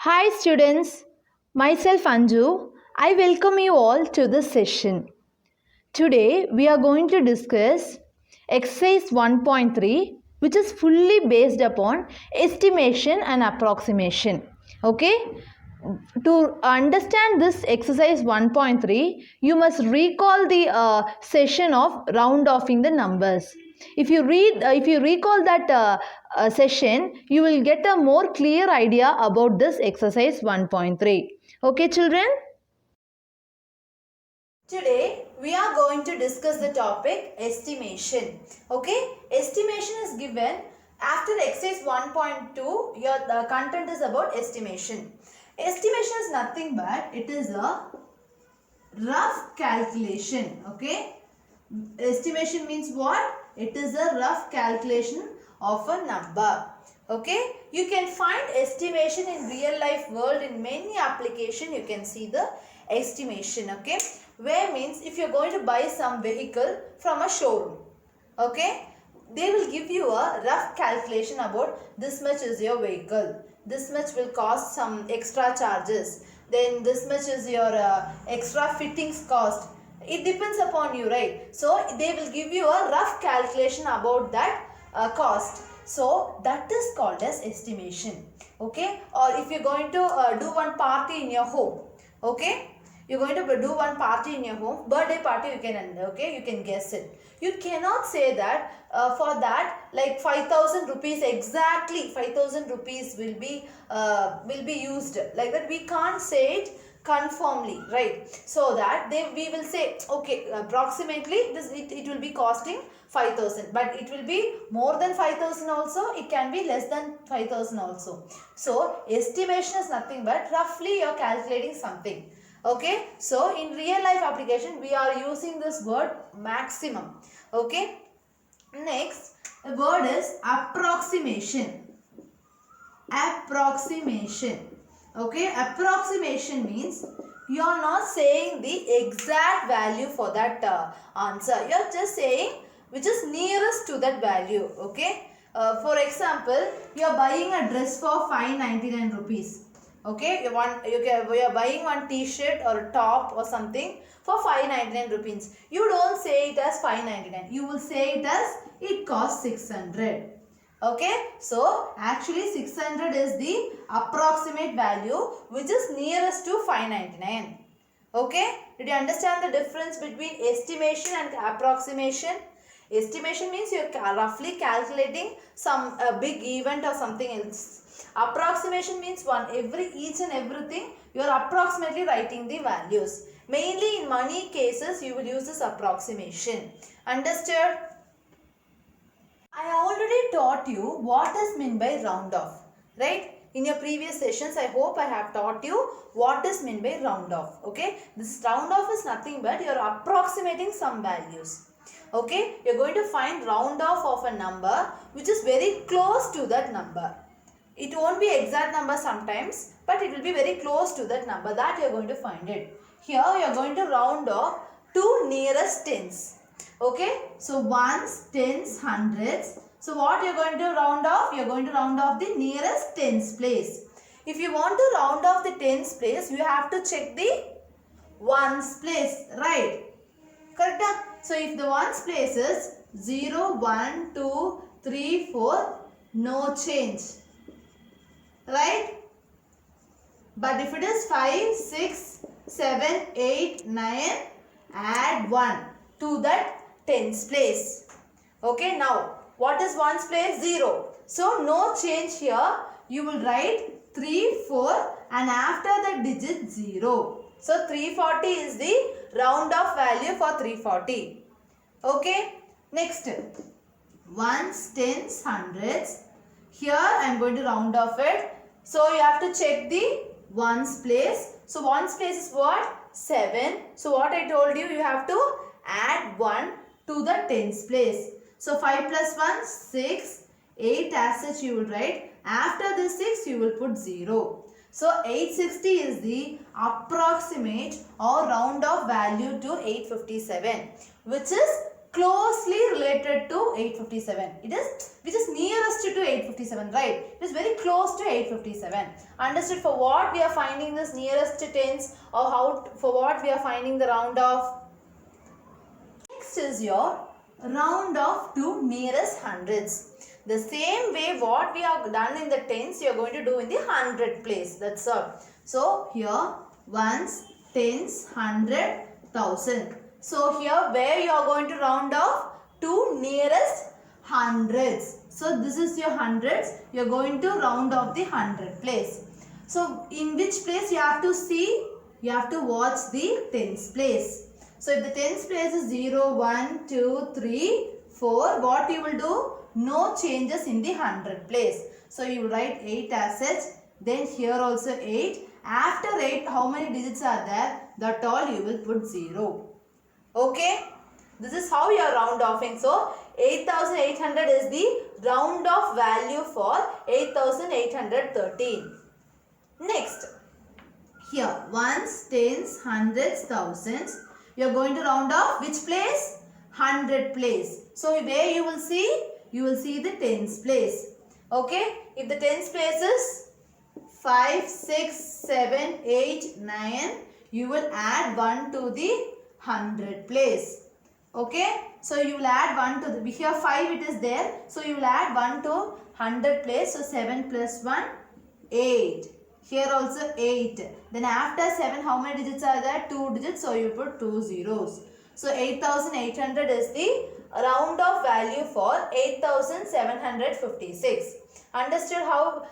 Hi students, myself Anju. I welcome you all to this session. Today we are going to discuss exercise 1.3 which is fully based upon estimation and approximation. Okay? To understand this exercise 1.3, you must recall the session of round offing the numbers. If you recall that session, you will get a more clear idea about this exercise 1.3. Okay, children? Today we are going to discuss the topic estimation. Okay, estimation is given after exercise 1.2. The content is about estimation. Estimation is nothing but it is a rough calculation. Okay, estimation means what? It is a rough calculation of a number. Okay, you can find estimation in real life world in many application. You can see the estimation. Okay, where means if you're going to buy some vehicle from a showroom, okay, they will give you a rough calculation about this much is your vehicle, this much will cost some extra charges, then this much is your extra fittings cost. It depends upon you, right? So they will give you a rough calculation about that cost. So that is called as estimation. Okay, or if you're going to do one party in your home, okay, you're going to do one party in your home, birthday party, you can guess it. You cannot say that for that like 5,000 rupees, exactly 5,000 rupees will be used like that. We can't say it conformly, right? So that we will say okay, approximately it will be costing 5,000, but it will be more than 5,000 also, it can be less than 5,000 also. So estimation is nothing but roughly you are calculating something. Okay, so in real life application we are using this word maximum. Okay, next the word is approximation. Approximation. Okay, approximation means you are not saying the exact value for that answer. You are just saying which is nearest to that value. Okay, for example, you are buying a dress for 599 rupees. Okay, you are buying one t-shirt or a top or something for 599 rupees. You don't say it as 599. You will say it as it costs 600. Okay, so actually 600 is the approximate value which is nearest to 599. Okay, did you understand the difference between estimation and approximation? Estimation means you are roughly calculating some big event or something else. Approximation means each and everything you are approximately writing the values. Mainly in money cases you will use this approximation. Understood? I already taught you what is meant by round off, right? In your previous sessions, I hope I have taught you what is meant by round off. Okay, this round off is nothing but you are approximating some values. Okay, you are going to find round off of a number which is very close to that number. It won't be exact number sometimes, but it will be very close to that number that you are going to find it. Here you are going to round off to nearest tens. Okay, so ones, tens, hundreds. So what you are going to round off? You are going to round off the nearest tens place. If you want to round off the tens place, you have to check the ones place, right? Correct? So if the ones place is 0, 1, 2, 3, 4, no change. Right? But if it is 5, 6, 7, 8, 9, add 1 to that tens place. Okay, now what is ones place? 0. So no change here. You will write 3, 4 and after the digit 0. So 340 is the round off value for 340. Okay, next ones, tens, hundreds. Here I am going to round off it. So you have to check the ones place. So ones place is what? 7. So what I told you, you have to add 1 to the tens place. So 5 plus 1, 6. 8 as such you will write. After the 6 you will put 0. So 860 is the approximate or round off value to 857, which is closely related to 857. It is which is nearest to 857, right? It is very close to 857. Understood? For what we are finding this nearest tens, or how for what we are finding the round off? Next is your round off to nearest hundreds. The same way what we have done in the tens, you are going to do in the hundred place. That's all. So here ones, tens, hundred, thousand. So here where you are going to round off to nearest hundreds. So this is your hundreds. You are going to round off the hundred place. So in which place you have to see? You have to watch the tens place. So if the tens place is 0, 1, 2, 3, 4, what you will do? No changes in the hundred place. So you will write 8 as such. Then here also 8. After 8, how many digits are there? That all you will put 0. Okay? This is how you are round offing. So 8800 is the round off value for 8813. Next. Here ones, tens, hundreds, thousands. You are going to round off which place? 100 place. So where you will see the tens place. Okay? If the tens place is 5, 6, 7, 8, 9, you will add 1 to the 100 place. Okay? So you will add 1 to the, here 5 it is there. So you will add 1 to 100 place. So 7 plus 1, 8. Here also 8. Then after 7, how many digits are there? 2 digits. So you put 2 zeros. So 8800 is the round off value for 8756. Understood how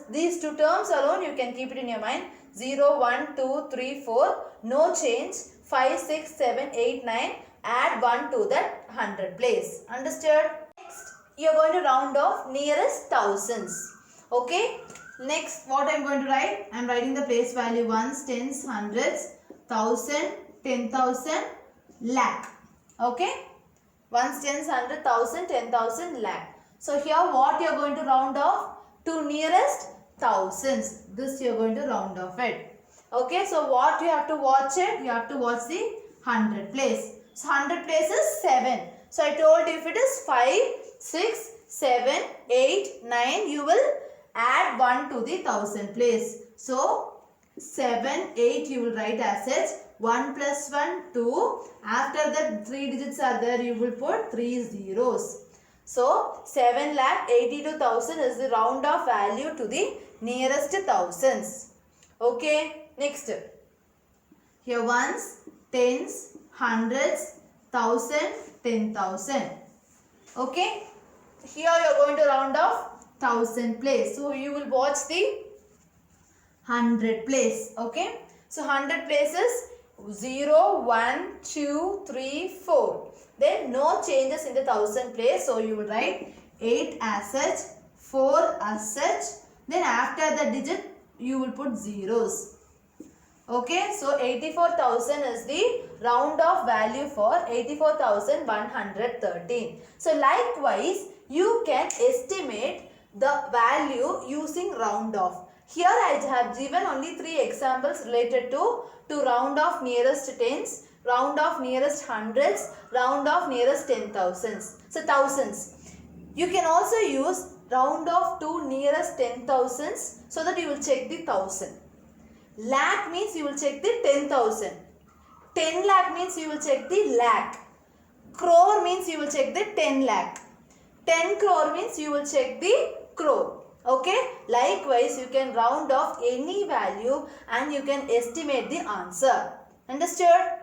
these two terms alone you can keep it in your mind. 0, 1, 2, 3, 4. No change. 5, 6, 7, 8, 9. Add 1 to that 100 place. Understood? Next, you are going to round off nearest thousands. Okay? Next, what I am going to write? I am writing the place value ones, tens, hundreds, thousand, 10,000, lakh. Okay? Ones, tens, hundred, thousand, 10,000, lakh. So here what you are going to round off? To nearest thousands. This you are going to round off it. Okay? So what you have to watch it? You have to watch the 100 place. So 100 place is 7. So I told you if it is 5, 6, 7, 8, 9, you will add 1 to the 1000 place. So 7, 8 you will write as such. 1 plus 1, 2. After that 3 digits are there, you will put 3 zeros. So 7,82,000 is the round off value to the nearest thousands. Okay. Next. Here ones, tens, hundreds, thousand, 10,000. Okay. Here you are going to round off 1000 place. So you will watch the 100 place. Okay. So 100 places 0, 1, 2, 3, 4. Then no changes in the 1000 place. So you will write 8 as such, 4 as such. Then after the digit you will put zeros. Okay. So 84,000 is the round off value for 84,113. So likewise you can estimate the value using round off. Here I have given only 3 examples related to round off nearest tens, round off nearest hundreds, round off nearest 10,000s. So thousands. You can also use round off to nearest 10,000s so that you will check the 1000. Lakh means you will check the 10,000. 10 lakh means you will check the lakh. Crore means you will check the 10 lakh. 10 crore means you will check the crore. Okay. Likewise, you can round off any value and you can estimate the answer. Understood?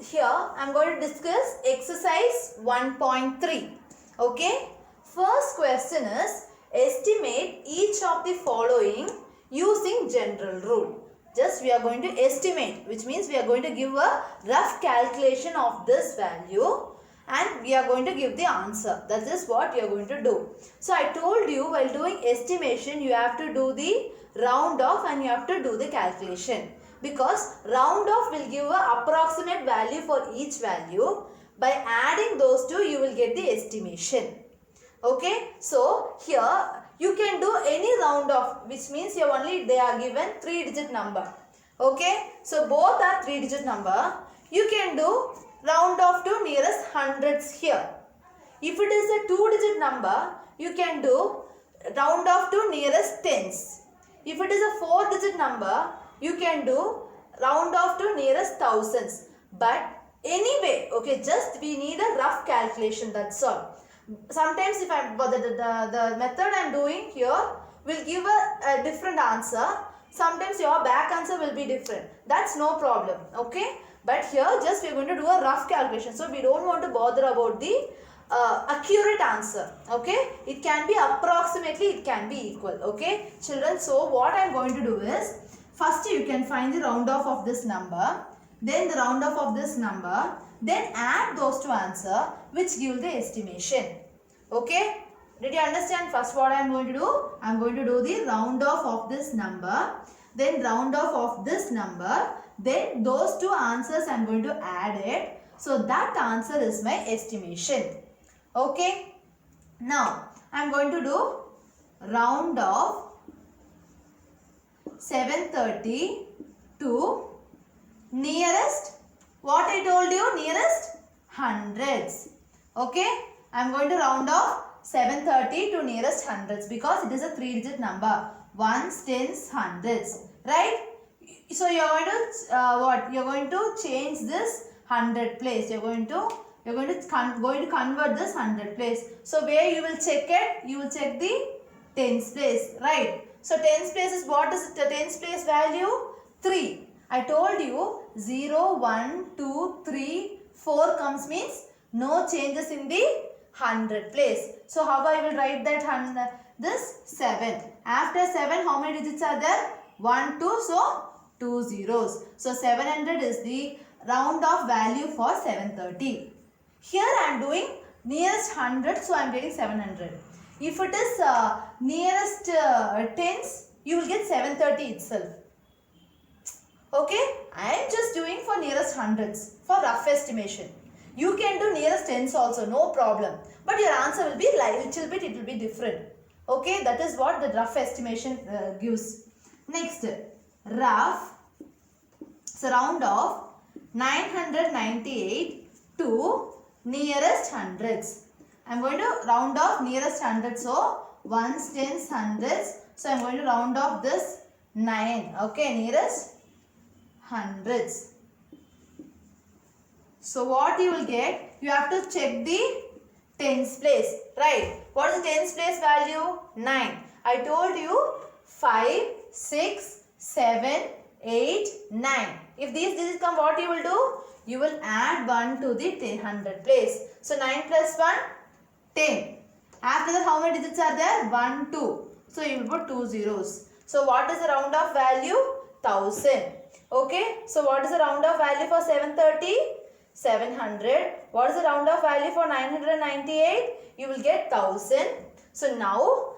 Here, I am going to discuss exercise 1.3. Okay. First question is, estimate each of the following using general rule. Just we are going to estimate, which means we are going to give a rough calculation of this value and we are going to give the answer. That is what you are going to do. So I told you while doing estimation you have to do the round off and you have to do the calculation. Because round off will give a approximate value for each value. By adding those two you will get the estimation. Okay. So here you can do any round off, which means they are given 3-digit number. Okay. So both are 3-digit number. You can do round off to nearest hundreds here. If it is a 2-digit number, you can do round off to nearest tens. If it is a 4-digit number, you can do round off to nearest thousands. But anyway, okay, just we need a rough calculation, that's all. Sometimes if the method I am doing here will give a different answer. Sometimes your back answer will be different. That's no problem, okay. But here just we are going to do a rough calculation. So we don't want to bother about the accurate answer, okay. It can be approximately, it can be equal, okay children. So what I am going to do is, first you can find the round off of this number, then the round off of this number, then add those two answer which give the estimation, okay. Did you understand? First what I am going to do? I am going to do the round off of this number, then round off of this number, then those two answers I am going to add it. So that answer is my estimation. Okay. Now I am going to do round off 730 to nearest, what I told you, nearest hundreds. Okay. I am going to round off 730 to nearest hundreds because it is a 3-digit number. Ones, tens, hundreds. Right? So you are going to what? You are going to change this 100 place. You are going to convert this 100 place. So where you will check it? You will check the tens place. Right? So tens place is, what is the tens place value? 3. I told you 0, 1, 2, 3, 4 comes means no changes in the 100 place. So how I will write that this 7. After 7 how many digits are there? 1, 2, so 2 zeros. So 700 is the round off value for 730. Here I am doing nearest 100, so I am getting 700. If it is nearest tens, you will get 730 itself. Okay, I am just doing for nearest hundreds for rough estimation. You can do nearest tens also, no problem. But your answer will be like little bit, it will be different. Okay, that is what the rough estimation gives. Next, rough, so round off 998 to nearest hundreds. I am going to round off nearest hundreds, so ones, tens, hundreds. So I am going to round off this 9. Okay, nearest hundreds. So what you will get? You have to check the tens place, right? What is the tens place value? 9. I told you 5, 6, 7, 8, 9. If these digits come, what you will do? You will add 1 to the 100 place. So 9 plus 1, 10. After that, how many digits are there? 1, 2. So you will put 2 zeros. So what is the round off value? 1000. Okay. So what is the round off value for 730? 700. What is the round off value for 998? You will get 1000. So now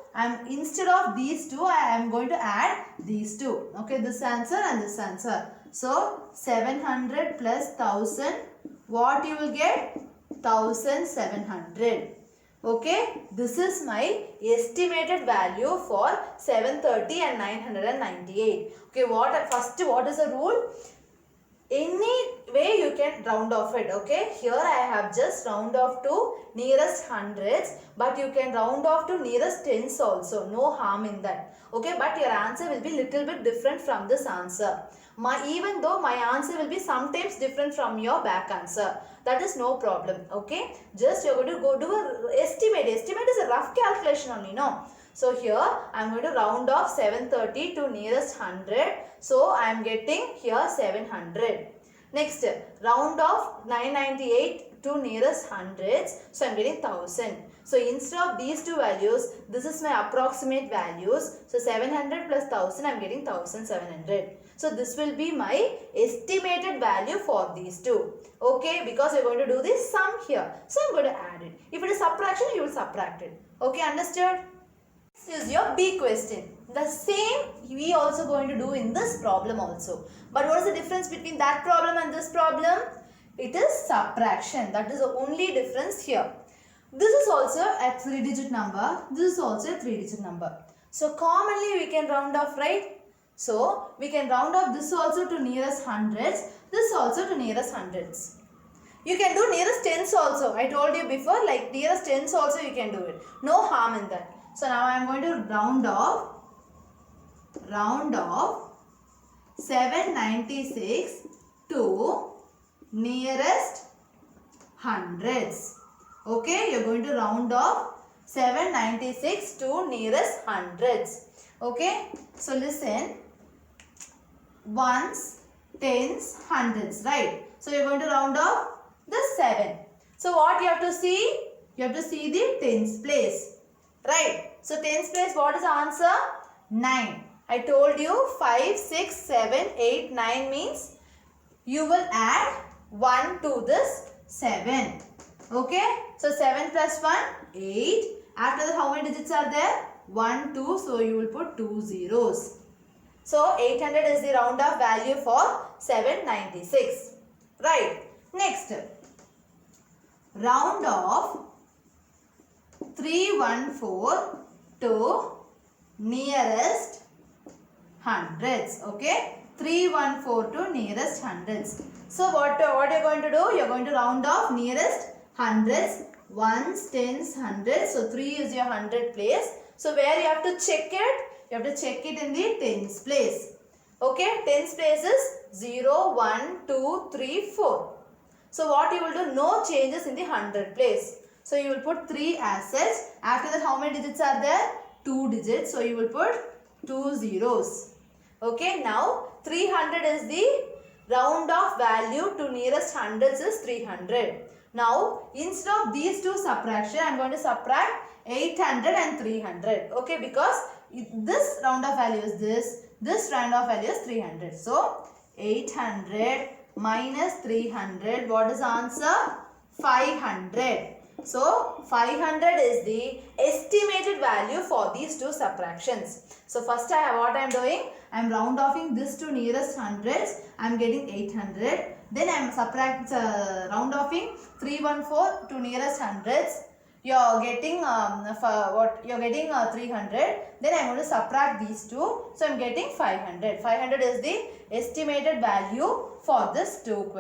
instead of these two, I am going to add these two. Okay, this answer and this answer. So 700 plus 1000, what you will get? 1700. Okay, this is my estimated value for 730 and 998. Okay, what is the rule? Any way you can round off it. Okay, here I have just round off to nearest hundreds, but you can round off to nearest tens also. No harm in that. Okay, but your answer will be little bit different from this answer. Even though my answer will be sometimes different from your back answer. That is no problem. Okay, just you are going to go do a estimate. Estimate is a rough calculation only, no? So here I am going to round off 730 to nearest 100. So I am getting here 700. Next, round off 998 to nearest hundreds. So I am getting 1000. So instead of these two values, this is my approximate values. So 700 plus 1000, I am getting 1700. So this will be my estimated value for these two. Okay, because we are going to do this sum here. So I am going to add it. If it is subtraction, you will subtract it. Okay, understood? This is your B question. The same we also going to do in this problem also. But what is the difference between that problem and this problem? It is subtraction. That is the only difference here. This is also a 3-digit number. This is also a 3-digit number. So commonly we can round off, right? So we can round off this also to nearest hundreds. This also to nearest hundreds. You can do nearest tens also. I told you before, like nearest tens also you can do it. No harm in that. So now I am going to round off 796 to nearest hundreds. Okay, you are going to round off 796 to nearest hundreds. Okay, so listen. Ones, tens, hundreds, right? So you are going to round off the 7. So what you have to see? You have to see the tens place, right? So tens place, what is the answer? 9. I told you 5, 6, 7, 8, 9 means you will add 1 to this 7. Okay? So 7 plus 1, 8. After that, how many digits are there? 1, 2. So you will put 2 zeros. So 800 is the round off value for 796. Right. Next. Round off 314 to nearest hundreds. Okay. 314 to nearest hundreds. So what you are going to do? You are going to round off nearest hundreds. Ones, tens, hundreds. So 3 is your hundred place. So where you have to check it? You have to check it in the tens place. Okay. Tens place is 0, 1, 2, 3, 4. So what you will do? No changes in the hundred place. So you will put 3 as such. After that, how many digits are there? 2 digits. So you will put 2 zeros. Okay. Now 300 is the round off value to nearest hundreds is 300. Now instead of these two subtraction, I am going to subtract 800 and 300. Okay. Because this round off value is this round off value is 300. So 800 minus 300, what is the answer? 500. So 500 is the estimated value for these two subtractions. So first what I am doing, I am round offing this to nearest hundreds. I am getting 800. Then I am round offing 314 to nearest hundreds. You are getting 300. Then I am going to subtract these two. So I am getting 500. 500 is the estimated value for this two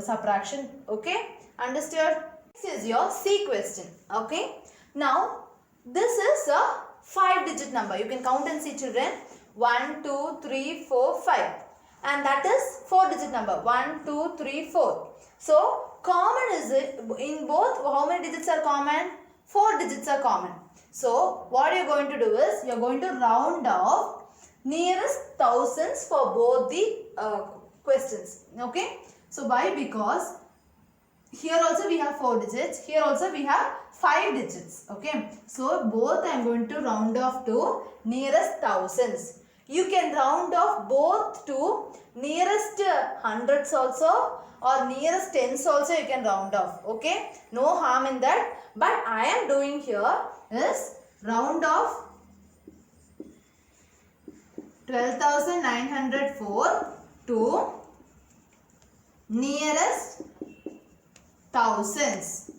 subtraction. Okay, understood? This is your C question. Okay. Now this is a 5-digit number. You can count and see, children. 1, 2, 3, 4, 5. And that is 4-digit number. 1, 2, 3, 4. So common is it in both? How many digits are common? 4 digits are common. So what you are going to do is you are going to round off nearest thousands for both the questions. Okay. So why? Because here also we have 4 digits. Here also we have 5 digits. Okay. So both I am going to round off to nearest thousands. You can round off both to nearest hundreds also or nearest tens also you can round off. Okay. No harm in that. But I am doing here is round off 12,904 to nearest thousands.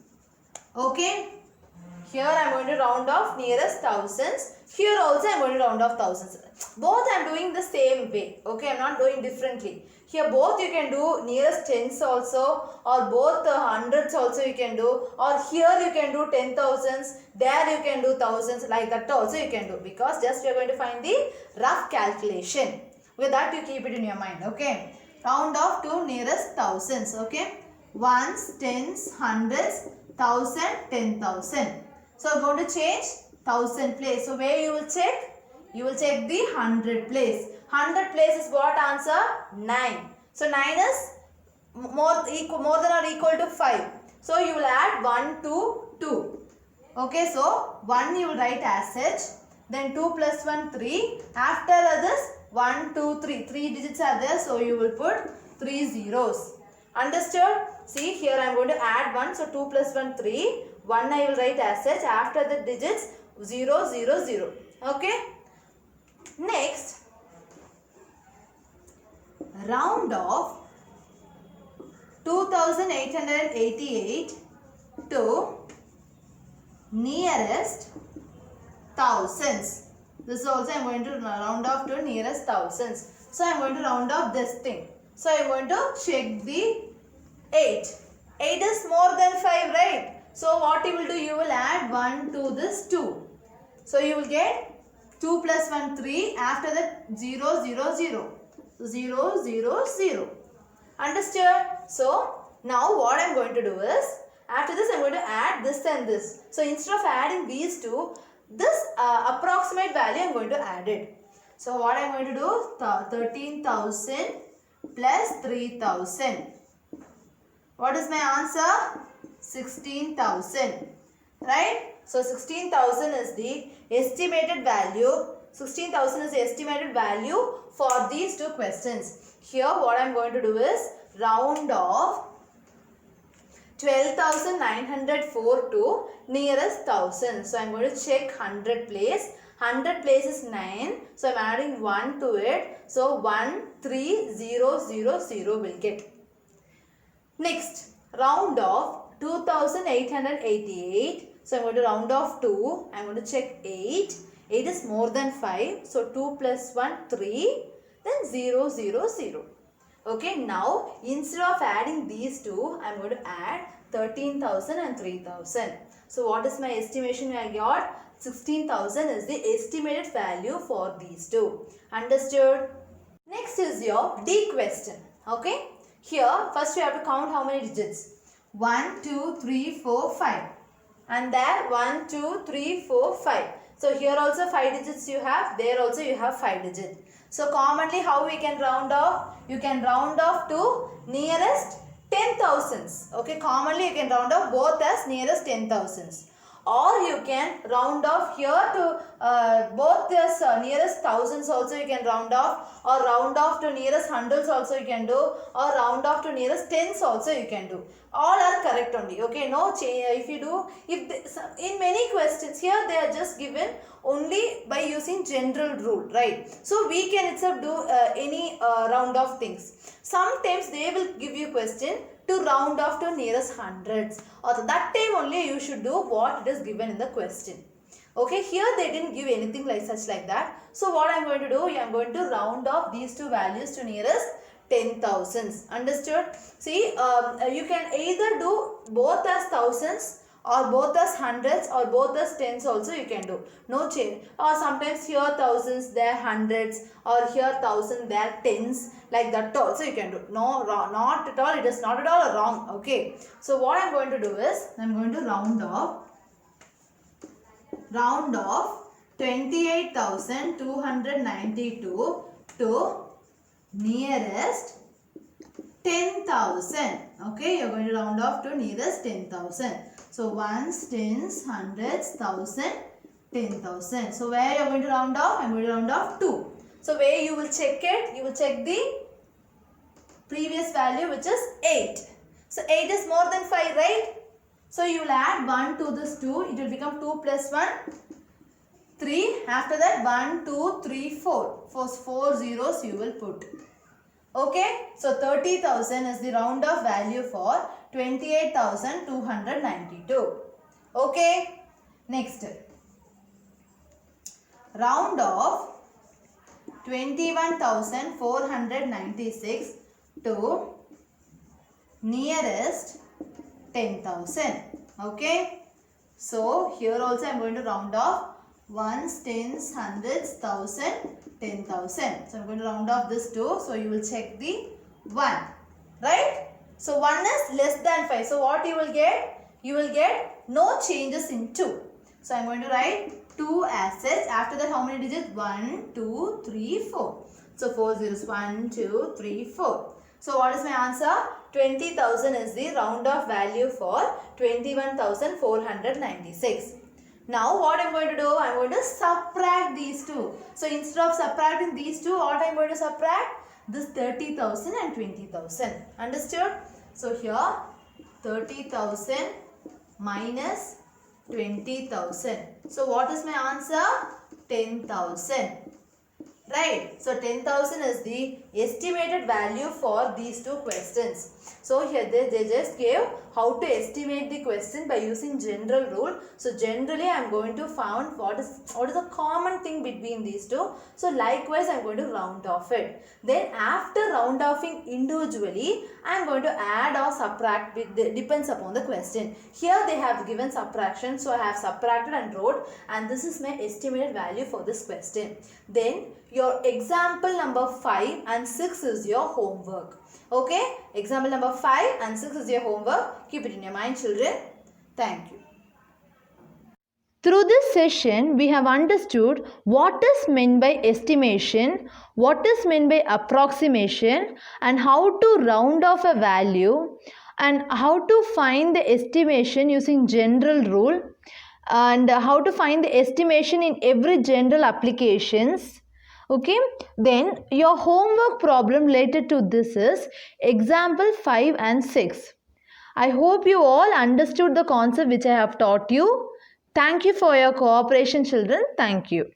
Okay. Here I am going to round off nearest thousands. Here also I am going to round off thousands. Both I am doing the same way. Okay. I am not doing differently. Here both you can do nearest tens also or both hundreds also you can do, or here you can do 10,000s, there you can do thousands, like that also you can do, because just we are going to find the rough calculation. With that you keep it in your mind. Okay. Round off to nearest thousands. Okay. Ones, tens, hundreds, 1,000, 10,000. So I am going to change 1,000 place. So where you will check? You will check the 100 place. 100 place is what answer? 9. So 9 is more than or equal to 5. So you will add 1 to 2. Okay, so 1 you will write as such. Then 2 plus 1, 3. After this 1, 2, 3. 3 digits are there. So you will put 3 zeros. Understood? See, here I am going to add 1. So 2 plus 1, 3. 1 I will write as such. After the digits 0, 0, 0. Okay. Next, round off 2,888 to nearest thousands. This also I am going to round off to nearest thousands. So I am going to round off this thing. So I am going to check the 8. 8 is more than 5, right? So what you will do, you will add 1 to this 2. So you will get 2 plus 1, 3. After that 0, 0, 0. 0, 0, 0. Understood? So now what I am going to do is, after this I am going to add this and this. So instead of adding these two, this approximate value I am going to add it. So what I am going to do, 13,000 plus 3,000. What is my answer? 16,000. Right? So 16,000 is the estimated value. 16,000 is the estimated value for these two questions. Here what I am going to do is round off 12,904 to nearest 1000. So I am going to check 100 place. 100 place is 9. So I am adding 1 to it. So 13000 will get. Next, round off 2888. So I am going to round off 2. I am going to check 8. 8 is more than 5. So 2 plus 1, 3. Then 0, 0, 0. Okay, now instead of adding these two, I am going to add 13,000 and 3,000. So what is my estimation I got? 16,000 is the estimated value for these two. Understood? Next is your D question. Okay. Here, first you have to count how many digits. 1, 2, 3, 4, 5. And there 1, 2, 3, 4, 5. So here also 5 digits you have. There also you have 5 digits. So commonly how we can round off? You can round off to nearest 10,000s. Okay, commonly you can round off both as nearest 10,000s. Or you can round off here to both this nearest thousands also you can round off, or round off to nearest hundreds also you can do, or round off to nearest tens also you can do. All are correct only. Okay, no change. If you do, in many questions here they are just given only by using general rule, right? So we can itself do any round off things. Sometimes they will give you question to round off to nearest hundreds, or that time only you should do what it is given in the question. Okay, here they didn't give anything like that. So what I am going to do, I am going to round off these two values to nearest 10,000s. Understood? See, you can either do both as thousands, or both as hundreds, or both as tens also you can do. No change. Or sometimes here thousands, there hundreds, or here thousand, there tens. Like that also you can do. No, wrong, not at all. It is not at all wrong. Okay. So what I am going to do is, I am going to round off 28,292 to nearest 10,000. Okay, you are going to round off to nearest 10,000. So ones, tens, hundreds, thousand, 10,000. So where you are going to round off? I am going to round off 2. So where you will check it? You will check the previous value, which is 8. So 8 is more than 5, right? So you will add 1 to this 2. It will become 2 plus 1, 3. After that 1, 2, 3, 4. For 4 zeros you will put. Okay. So 30,000 is the round off value for 28,292. Okay. Next. Round off 21,496 to nearest 10,000. Okay. So here also I am going to round off ones, tens, hundreds, thousand, 10,000. So I am going to round off this 2. So you will check the 1. Right. So 1 is less than 5. So what you will get? You will get no changes in 2. So I am going to write 2 as such. After that how many digits? 1, 2, 3, 4. So 4 zeros. 1, 2, 3, 4. So what is my answer? 20,000 is the round off value for 21,496. Now what I am going to do? I am going to subtract these two. So instead of subtracting these two, what I am going to subtract? This 30,000 and 20,000. Understood? So here 30,000 minus 20,000. So what is my answer? 10,000. right? So 10,000 is the estimated value for these two questions. So here they just gave how to estimate the question by using general rule. So generally I am going to find what is the common thing between these two. So likewise I am going to round off it. Then after round offing individually, I am going to add or subtract, depends upon the question. Here they have given subtraction, so I have subtracted and wrote, and this is my estimated value for this question. Then your example number 5 and 6 is your homework. Okay, example number 5 and 6 is your homework. Keep it in your mind, children. Thank you. Through this session, we have understood what is meant by estimation, what is meant by approximation, and how to round off a value, and how to find the estimation using general rule, and how to find the estimation in every general applications. Okay, then your homework problem related to this is example 5 and 6. I hope you all understood the concept which I have taught you. Thank you for your cooperation, children. Thank you.